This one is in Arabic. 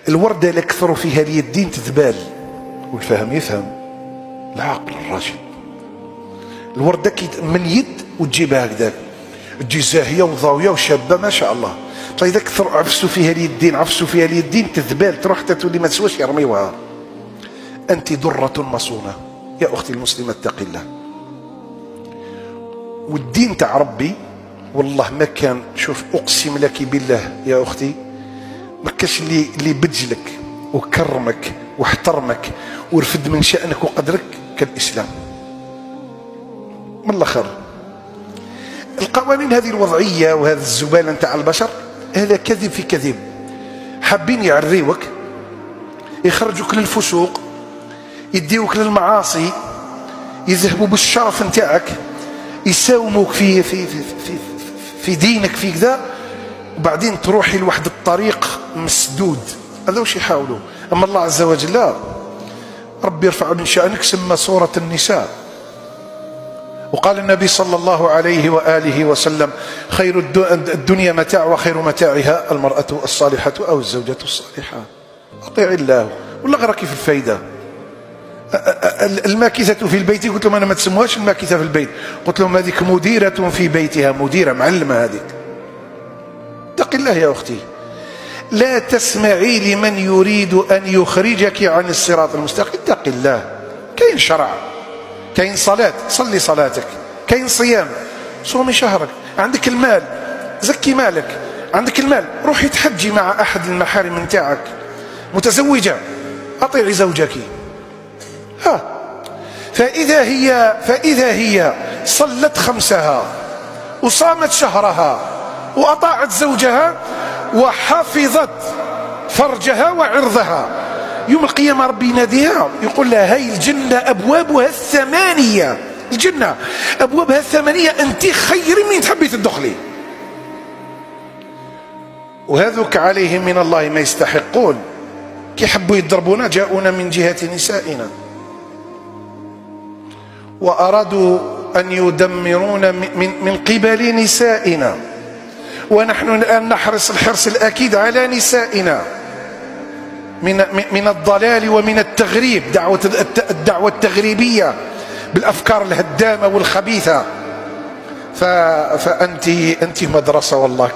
الوردة اللي كثروا فيها اليدين تذبال، والفهم يفهم، العقل الراشد. الوردة من يد وتجيبها هكذاك تجي زاهية وضاوية وشابة ما شاء الله. طيب إذا كثر عفسوا فيها اليدين تذبال، تروح حتى تولي ما تسواش يرميوها. أنت درة مصونة يا أختي المسلمة، اتقي الله. والدين تاع ربي والله ما كان، شوف أقسم لك بالله يا أختي، ما كاش اللي بجلك وكرمك واحترمك ورفد من شأنك وقدرك كالإسلام. من الآخر القوانين هذه الوضعية وهذا الزبالة نتاع البشر، هذا كذب في كذب. حابين يعريوك، يخرجوك للفسوق، يديوك للمعاصي، يذهبوا بالشرف نتاعك، يساوموك في دينك في كذا، وبعدين تروحي لواحد الطريق مسدود. هذا وش يحاولوا. اما الله عز وجل لا، ربي يرفع من شأنك، سمى سورة النساء. وقال النبي صلى الله عليه وآله وسلم: خير الدنيا متاع وخير متاعها المرأة الصالحة أو الزوجة الصالحة. أطيع الله ولا غيرك في الفايدة. الماكثة في البيت، قلت لهم أنا ما تسموهاش الماكثة في البيت، قلت لهم هذيك مديرة في بيتها، مديرة معلمة هذيك. اتق الله يا أختي، لا تسمعي لمن يريد أن يخرجك عن الصراط المستقيم. اتق الله. كاين شرع، كاين صلاة، صلي صلاتك، كاين صيام، صومي شهرك، عندك المال زكي مالك، عندك المال روحي تحجي مع أحد المحارم نتاعك، متزوجة أطيعي زوجك. فإذا هي صلت خمسها وصامت شهرها وأطاعت زوجها وحفظت فرجها وعرضها، يوم القيامة ربي يناديها يقول لها: هاي الجنة أبوابها الثمانية، الجنة أبوابها الثمانية، أنت خير من تحبي تدخلي. وهذوك عليهم من الله ما يستحقون، كي حبوا يضربونا جاءونا من جهة نسائنا، وأرادوا أن يدمرونا من قبل نسائنا، ونحن الآن نحرص الحرص الأكيد على نسائنا من الضلال ومن التغريب، الدعوة التغريبية بالأفكار الهدامة والخبيثة. فأنت مدرسة والله.